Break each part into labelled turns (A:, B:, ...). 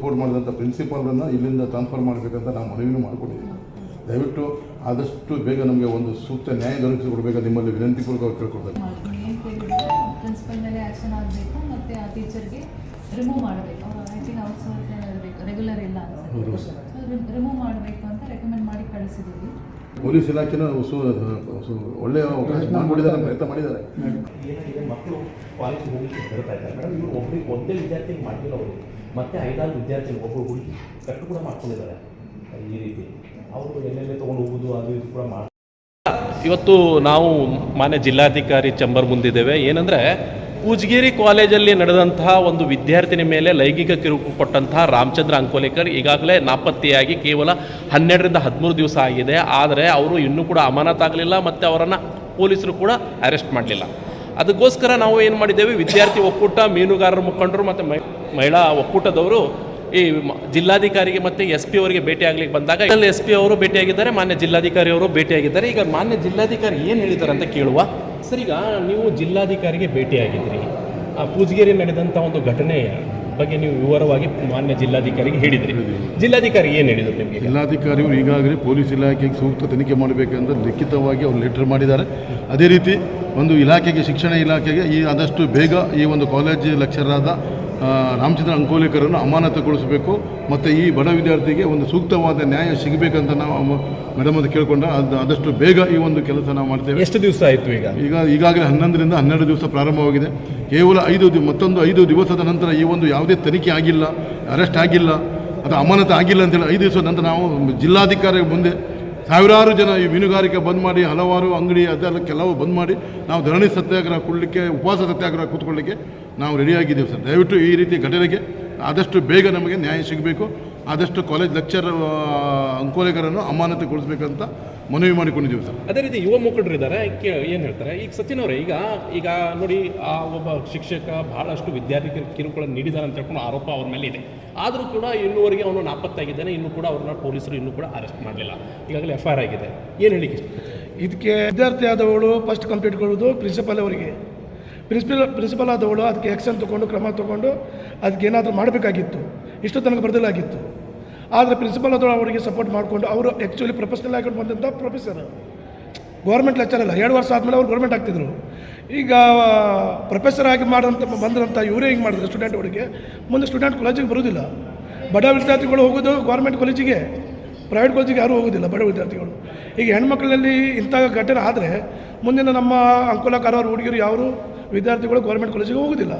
A: Report ಮಾಡಿದಂಥ ಪ್ರಿನ್ಸಿಪಾಲನ್ನು ಇಲ್ಲಿಂದ transfer ಮಾಡಬೇಕಂತ ನಾವು ಮನವಿನೂ ಮಾಡಿಕೊಂಡಿದ್ದೀವಿ. ದಯವಿಟ್ಟು ಆದಷ್ಟು ಬೇಗ ನಮಗೆ ಒಂದು ಸೂಕ್ತ ನ್ಯಾಯ ದೊರಕಿಸಿಕೊಡ್ಬೇಕು ನಿಮ್ಮಲ್ಲಿ ವಿನಂತಿಪೂರ್ವಕವಾಗಿ ಕೇಳ್ಕೊಳ್ತಾರೆ.
B: ಪ್ರಿನ್ಸಿಪಲ್ ಮೇಲೆ ಆ್ಯಕ್ಷನ್ ಆಗಬೇಕು ಮತ್ತು ಆ ಟೀಚರ್ಗೆ ರಿಮೂವ್ ಮಾಡಬೇಕು. ಅವರು ಐ ಥಿಂಕ್ ಔಟ್ಸೋರ್ಸ್ ಇರಬೇಕು, ರೆಗ್ಯುಲರ್ ಇಲ್ಲ ಅಂತ ರಿಮೂವ್ ಮಾಡಬೇಕು ಅಂತ ರೆಕಮೆಂಡ್ ಮಾಡಿ ಕಳಿಸಿದ್ದೀವಿ.
A: ಪೊಲೀಸ್ ಇಲಾಖೆನೂ ಒಳ್ಳೆಯ ಮಾಡಿದ್ದಾರೆ, ಪ್ರಯತ್ನ ಮಾಡಿದ್ದಾರೆ.
C: ಏನಾಗಿದೆ, ಮಕ್ಕಳು ಕಾಲೇಜಿಗೆ ಹೋಗಲಿಕ್ಕೆ ಬರ್ತಾ ಇದ್ದಾರೆ ಮೇಡಮ್. ಇವರು ಒಂದೇ ವಿದ್ಯಾರ್ಥಿಗೆ ಮಾಡಿಲ್ಲ, ಅವರು ಮತ್ತೆ 5-6 ವಿದ್ಯಾರ್ಥಿಗಳು ಒಬ್ಬರು ಹುಡುಗಿ ಕಟ್ಟು ಕೂಡ ಮಾಡ್ಕೊಂಡಿದ್ದಾರೆ. ಈ ರೀತಿ ಅವರು ಎಲ್ಲೆಲ್ಲೇ ತೊಗೊಂಡು ಹೋಗೋದು ಅದು ಇದು ಕೂಡ ಮಾಡಿ.
D: ಇವತ್ತು ನಾವು ಮಾನ್ಯ ಜಿಲ್ಲಾಧಿಕಾರಿ ಚಂಬರ್ ಮುಂದಿದ್ದೇವೆ. ಏನಂದರೆ ಕೂಜಗಿರಿ ಕಾಲೇಜಲ್ಲಿ ನಡೆದಂತಹ ಒಂದು ವಿದ್ಯಾರ್ಥಿನಿ ಮೇಲೆ ಲೈಂಗಿಕ ಕಿರುಕುಳ ಕೊಟ್ಟಂತಹ ರಾಮಚಂದ್ರ ಅಂಕೋಲೇಕರ್ ಈಗಾಗಲೇ ನಾಪತ್ತೆಯಾಗಿ ಕೇವಲ 12ರಿಂದ 13 ದಿವಸ ಆಗಿದೆ. ಆದರೆ ಅವರು ಇನ್ನೂ ಕೂಡ ಅಮಾನತಾಗಲಿಲ್ಲ ಮತ್ತು ಅವರನ್ನು ಪೊಲೀಸರು ಕೂಡ ಅರೆಸ್ಟ್ ಮಾಡಲಿಲ್ಲ. ಅದಕ್ಕೋಸ್ಕರ ನಾವು ಏನು ಮಾಡಿದ್ದೇವೆ, ವಿದ್ಯಾರ್ಥಿ ಒಕ್ಕೂಟ, ಮೀನುಗಾರರ ಮುಖಂಡರು ಮತ್ತು ಮಹಿಳಾ ಒಕ್ಕೂಟದವರು ಈ ಜಿಲ್ಲಾಧಿಕಾರಿಗೆ ಮತ್ತು SP ಅವರಿಗೆ ಭೇಟಿಯಾಗಲಿಕ್ಕೆ ಬಂದಾಗ SP ಅವರು ಭೇಟಿಯಾಗಿದ್ದಾರೆ, ಮಾನ್ಯ ಜಿಲ್ಲಾಧಿಕಾರಿ ಅವರು ಭೇಟಿಯಾಗಿದ್ದಾರೆ. ಈಗ ಮಾನ್ಯ ಜಿಲ್ಲಾಧಿಕಾರಿ ಏನು ಹೇಳಿದ್ದಾರೆ ಅಂತ ಕೇಳುವ. ಸರ್, ಈಗ ನೀವು ಜಿಲ್ಲಾಧಿಕಾರಿಗೆ ಭೇಟಿಯಾಗಿದ್ರಿ, ಆ ಕೂಜಗಿರಿ ನಡೆದಂಥ ಒಂದು ಘಟನೆಯ ಬಗ್ಗೆ ನೀವು ವಿವರವಾಗಿ ಮಾನ್ಯ ಜಿಲ್ಲಾಧಿಕಾರಿಗೆ ಹೇಳಿದ್ರಿ. ಜಿಲ್ಲಾಧಿಕಾರಿ ಏನು ಹೇಳಿದರು ನಿಮಗೆ?
A: ಜಿಲ್ಲಾಧಿಕಾರಿಗಳು ಈಗಾಗಲೇ ಪೊಲೀಸ್ ಇಲಾಖೆಗೆ ಸೂಕ್ತ ತನಿಖೆ ಮಾಡಬೇಕೆಂದು ಲಿಖಿತವಾಗಿ ಅವರು ಲೆಟರ್ ಮಾಡಿದ್ದಾರೆ. ಅದೇ ರೀತಿ ಒಂದು ಇಲಾಖೆಗೆ, ಶಿಕ್ಷಣ ಇಲಾಖೆಗೆ ಆದಷ್ಟು ಬೇಗ ಈ ಒಂದು ಕಾಲೇಜ್ ಲೆಕ್ಚರರಾದ ರಾಮಚಂದ್ರ ಅಂಕೋಲೇಕರನ್ನು ಅಮಾನತುಗೊಳಿಸಬೇಕು ಮತ್ತು ಈ ಬಡ ವಿದ್ಯಾರ್ಥಿಗೆ ಒಂದು ಸೂಕ್ತವಾದ ನ್ಯಾಯ ಸಿಗಬೇಕಂತ ನಾವು ಮೇಡಮ್ ಅದು ಕೇಳಿಕೊಂಡ ಆದಷ್ಟು ಬೇಗ ಈ ಒಂದು ಕೆಲಸ ನಾವು ಮಾಡ್ತೇವೆ.
D: ಎಷ್ಟು ದಿವಸ ಆಯಿತು?
A: ಈಗಾಗಲೇ 11ರಿಂದ 12 ದಿವಸ ಪ್ರಾರಂಭವಾಗಿದೆ. ಕೇವಲ 5 ದಿವಸದ ನಂತರ ಈ ಒಂದು ಯಾವುದೇ ತನಿಖೆ ಆಗಿಲ್ಲ, ಅರೆಸ್ಟ್ ಆಗಿಲ್ಲ, ಅದು ಅಮಾನತು ಆಗಿಲ್ಲ ಅಂತೇಳಿ 5 ದಿವಸದ ನಂತರ ನಾವು ಜಿಲ್ಲಾಧಿಕಾರಿ ಮುಂದೆ ಸಾವಿರಾರು ಜನ ಈ ಮೀನುಗಾರಿಕೆ ಬಂದ್ ಮಾಡಿ, ಹಲವಾರು ಅಂಗಡಿ ಅದೆಲ್ಲ ಕೆಲವು ಬಂದ್ ಮಾಡಿ ನಾವು ಧರಣಿ ಸತ್ಯಾಗ್ರಹ ಕೊಡಲಿಕ್ಕೆ, ಉಪವಾಸ ಸತ್ಯಾಗ್ರಹ ಕೂತ್ಕೊಳ್ಳಿಕ್ಕೆ ನಾವು ರೆಡಿಯಾಗಿದ್ದೇವೆ ಸರ್. ದಯವಿಟ್ಟು ಈ ರೀತಿ ಘಟನೆಗೆ ಆದಷ್ಟು ಬೇಗ ನಮಗೆ ನ್ಯಾಯ ಸಿಗಬೇಕು. ಆದಷ್ಟು ಕಾಲೇಜ್ ಲೆಕ್ಚರ್ ಅಂಕೋಲೇಕರನ್ನು ಅಮಾನತುಗೊಳಿಸಬೇಕಂತ ಮನವಿ ಮಾಡಿಕೊಂಡಿದ್ದೀವಿ ಸರ್.
D: ಅದೇ ರೀತಿ ಯುವ ಮುಖಂಡರಿದ್ದಾರೆ, ಏನು ಹೇಳ್ತಾರೆ ಈಗ ಸಚಿನ್ ಅವರೇ? ಈಗ ನೋಡಿ, ಆ ಒಬ್ಬ ಶಿಕ್ಷಕ ಬಹಳಷ್ಟು ವಿದ್ಯಾರ್ಥಿ ಕಿರುಕುಳ ನೀಡಿದ್ದಾರೆ ಅಂತ ಹೇಳ್ಕೊಂಡು ಆರೋಪ ಅವ್ರ ಮೇಲೆ ಇದೆ. ಆದರೂ ಕೂಡ ಇನ್ನೂವರೆಗೆ ಅವನು ನಾಪತ್ತಾಗಿದ್ದಾನೆ. ಇನ್ನೂ ಕೂಡ ಅವ್ರನ್ನ ಪೊಲೀಸರು ಇನ್ನೂ ಕೂಡ ಅರೆಸ್ಟ್ ಮಾಡಲಿಲ್ಲ. ಈಗಾಗಲೇ FIR ಆಗಿದೆ. ಏನು ಹೇಳಿಕ್ಕೆ ಇಷ್ಟ?
E: ಇದಕ್ಕೆ ವಿದ್ಯಾರ್ಥಿ ಆದವಳು ಫಸ್ಟ್ ಕಂಪ್ಲೇಂಟ್ ಕೊಡೋದು ಪ್ರಿನ್ಸಿಪಲ್ ಅವರಿಗೆ. ಪ್ರಿನ್ಸಿಪಲ್ ಆದವಳು ಅದಕ್ಕೆ ಆ್ಯಕ್ಷನ್ ತೊಗೊಂಡು, ಕ್ರಮ ತೊಗೊಂಡು ಅದಕ್ಕೆ ಏನಾದರೂ ಮಾಡಬೇಕಾಗಿತ್ತು. ಇಷ್ಟು ತನಕ ಬರದಿಲ್ಲಾಗಿತ್ತು. ಆದರೆ ಪ್ರಿನ್ಸಿಪಲ್ ಆದವಳು ಅವರಿಗೆ ಸಪೋರ್ಟ್ ಮಾಡಿಕೊಂಡು, ಅವರು ಆ್ಯಕ್ಚುಲಿ ಪ್ರೊಫೆಷನಲ್ ಆಗಿಕೊಂಡು ಬಂದಂಥ ಪ್ರೊಫೆಸರ್, ಗೌರ್ಮೆಂಟ್ ಲೆಕ್ಚರ್ ಅಲ್ಲ. 2 ವರ್ಷ ಆದಮೇಲೆ ಅವ್ರು ಗೌರ್ಮೆಂಟ್ ಆಗ್ತಿದ್ರು. ಈಗ ಪ್ರೊಫೆಸರ್ ಆಗಿ ಬಂದಂಥ ಇವರೇ ಹಿಂಗೆ ಮಾಡಿದ್ರು ಸ್ಟೂಡೆಂಟ್ಗಳಿಗೆ. ಮುಂದೆ ಸ್ಟೂಡೆಂಟ್ ಕಾಲೇಜಿಗೆ ಬರೋದಿಲ್ಲ. ಬಡ ವಿದ್ಯಾರ್ಥಿಗಳು ಹೋಗೋದು ಗೌರ್ಮೆಂಟ್ ಕಾಲೇಜಿಗೆ, ಪ್ರೈವೇಟ್ ಕಾಲೇಜಿಗೆ ಯಾರೂ ಹೋಗೋದಿಲ್ಲ ಬಡ ವಿದ್ಯಾರ್ಥಿಗಳು. ಈಗ ಹೆಣ್ಮಕ್ಳಲ್ಲಿ ಇಂಥ ಘಟನೆ ಆದರೆ ಮುಂದಿನ ನಮ್ಮ ಅಂಕೋಲಕಾರ ಹುಡುಗಿರು ಯಾರು ವಿದ್ಯಾರ್ಥಿಗಳು ಗೌರ್ಮೆಂಟ್ ಕಾಲೇಜಿಗೆ ಹೋಗೋದಿಲ್ಲ.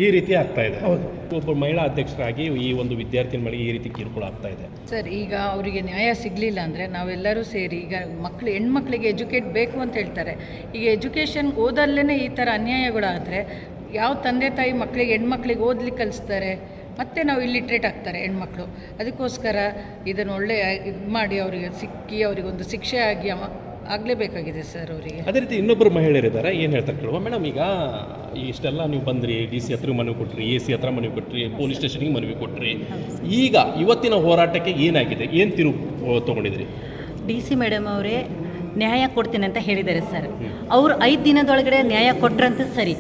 D: ಈ ರೀತಿ ಆಗ್ತಾ ಇದೆ.
E: ಹೌದು.
D: ಒಬ್ಬ ಮಹಿಳಾ ಅಧ್ಯಕ್ಷರಾಗಿ ಈ ಒಂದು ವಿದ್ಯಾರ್ಥಿನ ಮೇಲೆ ಈ ರೀತಿ ಕಿರುಕುಳ ಆಗ್ತಾ ಇದೆ.
F: ಸರ್, ಈಗ ಅವರಿಗೆ ನ್ಯಾಯ ಸಿಗಲಿಲ್ಲ ಅಂದರೆ ನಾವೆಲ್ಲರೂ ಸೇರಿ, ಈಗ ಹೆಣ್ಮಕ್ಳಿಗೆ ಎಜುಕೇಟ್ ಬೇಕು ಅಂತ ಹೇಳ್ತಾರೆ. ಈಗ ಎಜುಕೇಷನ್ ಓದಲ್ಲೇ ಈ ಥರ ಅನ್ಯಾಯಗಳಾದರೆ ಯಾವ ತಂದೆ ತಾಯಿ ಹೆಣ್ಮಕ್ಳಿಗೆ ಓದ್ಲಿಕ್ಕೆ ಕಲಿಸ್ತಾರೆ? ಮತ್ತೆ ನಾವು ಇಲ್ಲಿಟ್ರೇಟ್ ಆಗ್ತಾರೆ ಹೆಣ್ಮಕ್ಳು. ಅದಕ್ಕೋಸ್ಕರ ಇದನ್ನು ಒಳ್ಳೆ ಇದು ಮಾಡಿ ಅವರಿಗೆ ಅವರಿಗೊಂದು ಶಿಕ್ಷೆ ಆಗಲೇಬೇಕಾಗಿದೆ ಸರ್ ಅವರಿಗೆ.
D: ಅದೇ ರೀತಿ ಇನ್ನೊಬ್ಬರು ಮಹಿಳೆಯರಿದ್ದಾರೆ, ಏನು ಹೇಳ್ತಾರೆ ಕೇಳುವ. ಮೇಡಮ್, ಈಗ ಇಷ್ಟೆಲ್ಲ ನೀವು ಬಂದ್ರಿ, DC ಹತ್ರ ಮನವಿ ಕೊಟ್ರಿ, AC ಹತ್ರ ಮನವಿ ಕೊಟ್ರಿ, ಪೊಲೀಸ್ ಸ್ಟೇಷನ್ಗೆ ಮನವಿ ಕೊಟ್ರಿ. ಈಗ ಇವತ್ತಿನ ಹೋರಾಟಕ್ಕೆ ಏನಾಗಿದೆ, ಏನು ತಿರುವು ತೊಗೊಂಡಿದ್ರಿ?
G: DC ಮೇಡಮ್ ಅವರೇ ನ್ಯಾಯ ಕೊಡ್ತೀನಿ ಅಂತ ಹೇಳಿದ್ದಾರೆ ಸರ್. ಅವರು 5 ದಿನದೊಳಗಡೆ ನ್ಯಾಯ ಕೊಟ್ರಂತ ಸರಿ.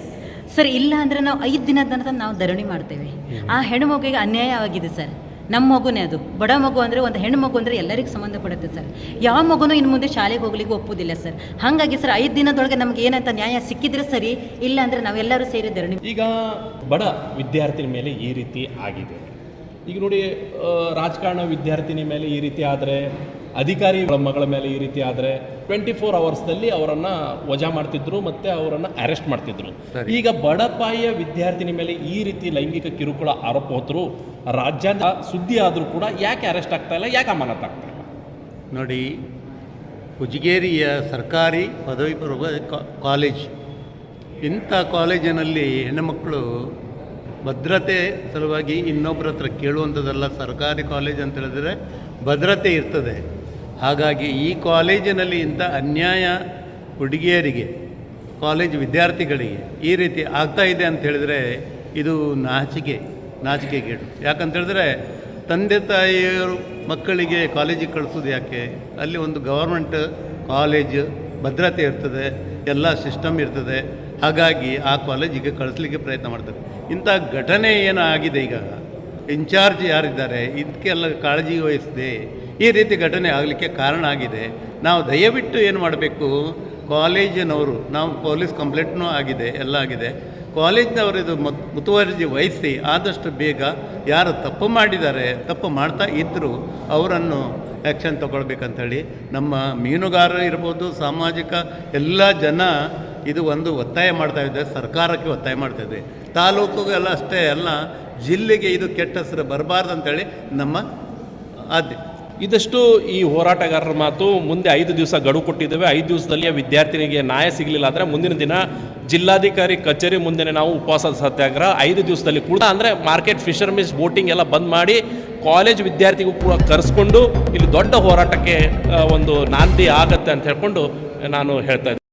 G: ಇಲ್ಲ ಅಂದರೆ ನಾವು 5 ದಿನದ ನಂತರ ನಾವು ಧರಣಿ ಮಾಡ್ತೇವೆ. ಆ ಹೆಣ್ಣು ಮಗುವಿಗೆ ಅನ್ಯಾಯ ಆಗಿದೆ ಸರ್. ನಮ್ಮ ಮಗುನೇ ಅದು, ಬಡ ಮಗು ಅಂದರೆ, ಒಂದು ಹೆಣ್ಣು ಮಗು ಅಂದರೆ ಎಲ್ಲರಿಗೂ ಸಂಬಂಧಪಡುತ್ತೆ ಸರ್. ಯಾವ ಮಗುನೂ ಇನ್ನು ಮುಂದೆ ಶಾಲೆಗೆ ಹೋಗ್ಲಿಕ್ಕೆ ಒಪ್ಪುವುದಿಲ್ಲ ಸರ್. ಹಾಗಾಗಿ ಸರ್ 5 ದಿನದೊಳಗೆ ನಮ್ಗೆ ಏನಂತ ನ್ಯಾಯ ಸಿಕ್ಕಿದ್ರೆ ಸರಿ, ಇಲ್ಲ ಅಂದರೆ ನಾವೆಲ್ಲರೂ ಸೇರಿ ಧರಣಿ.
D: ಈಗ ಬಡ ವಿದ್ಯಾರ್ಥಿನಿ ಮೇಲೆ ಈ ರೀತಿ ಆಗಿದೆ. ಈಗ ನೋಡಿ, ರಾಜಕಾರಣ ವಿದ್ಯಾರ್ಥಿನಿ ಮೇಲೆ ಈ ರೀತಿ ಆದರೆ, ಅಧಿಕಾರಿ ಮಗಳ ಮೇಲೆ ಈ ರೀತಿ ಆದರೆ 24 ಅವರ್ಸ್ದಲ್ಲಿ ಅವರನ್ನು ವಜಾ ಮಾಡ್ತಿದ್ರು ಮತ್ತು ಅವರನ್ನು ಅರೆಸ್ಟ್ ಮಾಡ್ತಿದ್ರು. ಈಗ ಬಡಪಾಯಿಯ ವಿದ್ಯಾರ್ಥಿನಿ ಮೇಲೆ ಈ ರೀತಿ ಲೈಂಗಿಕ ಕಿರುಕುಳ ಆರೋಪ ಹೊತ್ತರು ರಾಜ್ಯದ ಸುದ್ದಿ ಆದರೂ ಕೂಡ ಯಾಕೆ ಅರೆಸ್ಟ್ ಆಗ್ತಾ ಇಲ್ಲ, ಯಾಕೆ ಅಮಾನತಾಗ್ತಾ ಇಲ್ಲ?
H: ನೋಡಿ, ಕೂಜಗಿರಿಯ ಸರ್ಕಾರಿ ಪದವಿ ಪೂರ್ವ ಕಾಲೇಜ್, ಇಂಥ ಕಾಲೇಜಿನಲ್ಲಿ ಹೆಣ್ಣುಮಕ್ಕಳು ಭದ್ರತೆ ಸಲುವಾಗಿ ಇನ್ನೊಬ್ಬರ ಹತ್ರ ಕೇಳುವಂಥದ್ದಲ್ಲ. ಸರ್ಕಾರಿ ಕಾಲೇಜ್ ಅಂತ ಹೇಳಿದ್ರೆ ಭದ್ರತೆ ಇರ್ತದೆ. ಹಾಗಾಗಿ ಈ ಕಾಲೇಜಿನಲ್ಲಿ ಇಂಥ ಅನ್ಯಾಯ ಹುಡುಗಿಯರಿಗೆ, ಕಾಲೇಜ್ ವಿದ್ಯಾರ್ಥಿಗಳಿಗೆ ಈ ರೀತಿ ಆಗ್ತಾ ಇದೆ ಅಂತ ಹೇಳಿದರೆ ಇದು ನಾಚಿಕೆಗೇಡು. ಯಾಕಂತೇಳಿದ್ರೆ ತಂದೆ ತಾಯಿಯರು ಮಕ್ಕಳಿಗೆ ಕಾಲೇಜಿಗೆ ಕಳಿಸೋದು ಯಾಕೆ? ಅಲ್ಲಿ ಒಂದು ಗವರ್ಮೆಂಟ್ ಕಾಲೇಜ್, ಭದ್ರತೆ ಇರ್ತದೆ, ಎಲ್ಲ ಸಿಸ್ಟಮ್ ಇರ್ತದೆ. ಹಾಗಾಗಿ ಆ ಕಾಲೇಜಿಗೆ ಕಳಿಸ್ಲಿಕ್ಕೆ ಪ್ರಯತ್ನ ಮಾಡ್ತಾರೆ. ಇಂಥ ಘಟನೆ ಏನಾಗಿದೆ ಈಗ ಇನ್ಚಾರ್ಜ್ ಯಾರಿದ್ದಾರೆ ಇದಕ್ಕೆಲ್ಲ ಕಾಳಜಿ ವಹಿಸದೆ ಈ ರೀತಿ ಘಟನೆ ಆಗಲಿಕ್ಕೆ ಕಾರಣ ಆಗಿದೆ. ನಾವು ದಯವಿಟ್ಟು ಏನು ಮಾಡಬೇಕು, ಕಾಲೇಜಿನವರು, ನಾವು ಪೊಲೀಸ್ ಕಂಪ್ಲೇಂಟ್ನೂ ಆಗಿದೆ, ಎಲ್ಲ ಆಗಿದೆ, ಕಾಲೇಜಿನವರು ಇದು ಮುತುವರ್ಜಿ ವಹಿಸಿ ಆದಷ್ಟು ಬೇಗ ಯಾರು ತಪ್ಪು ಮಾಡಿದ್ದಾರೆ, ತಪ್ಪು ಮಾಡ್ತಾ ಇದ್ದರೂ ಅವರನ್ನು ಆ್ಯಕ್ಷನ್ ತಗೊಳ್ಬೇಕಂತೇಳಿ ನಮ್ಮ ಮೀನುಗಾರರು ಇರ್ಬೋದು, ಸಾಮಾಜಿಕ ಎಲ್ಲ ಜನ ಇದು ಒಂದು ಒತ್ತಾಯ ಮಾಡ್ತಾ ಇದ್ದಾರೆ, ಸರ್ಕಾರಕ್ಕೆ ಒತ್ತಾಯ ಮಾಡ್ತಾ ಇದ್ದಾರೆ. ತಾಲೂಕುಗೆಲ್ಲ ಅಷ್ಟೇ ಅಲ್ಲ, ಜಿಲ್ಲೆಗೆ ಇದು ಕೆಟ್ಟ ಹೆಸರು ಬರಬಾರ್ದು ಅಂತೇಳಿ ನಮ್ಮ ಆದ್ಯ.
D: ಇದಷ್ಟು ಈ ಹೋರಾಟಗಾರರ ಮಾತು. ಮುಂದೆ 5 ದಿವಸ ಗಡುವು ಕೊಟ್ಟಿದ್ದೇವೆ. 5 ದಿವಸದಲ್ಲಿ ವಿದ್ಯಾರ್ಥಿನಿಗೆ ನ್ಯಾಯ ಸಿಗಲಿಲ್ಲ ಅಂದರೆ ಮುಂದಿನ ದಿನ ಜಿಲ್ಲಾಧಿಕಾರಿ ಕಚೇರಿ ಮುಂದೆ ನಾವು ಉಪವಾಸ ಸತ್ಯಾಗ್ರಹ 5 ದಿವಸದಲ್ಲಿ ಕೂಡ, ಅಂದರೆ ಮಾರ್ಕೆಟ್, ಫಿಶರ್ಮಿಸ್, ಬೋಟಿಂಗ್ ಎಲ್ಲ ಬಂದ್ ಮಾಡಿ ಕಾಲೇಜ್ ವಿದ್ಯಾರ್ಥಿಗೂ ಕೂಡ ಕರೆಸ್ಕೊಂಡು ಇಲ್ಲಿ ದೊಡ್ಡ ಹೋರಾಟಕ್ಕೆ ಒಂದು ನಾಂದಿ ಆಗತ್ತೆ ಅಂತ ಹೇಳ್ಕೊಂಡು ನಾನು ಹೇಳ್ತಾ ಇದ್ದೀನಿ.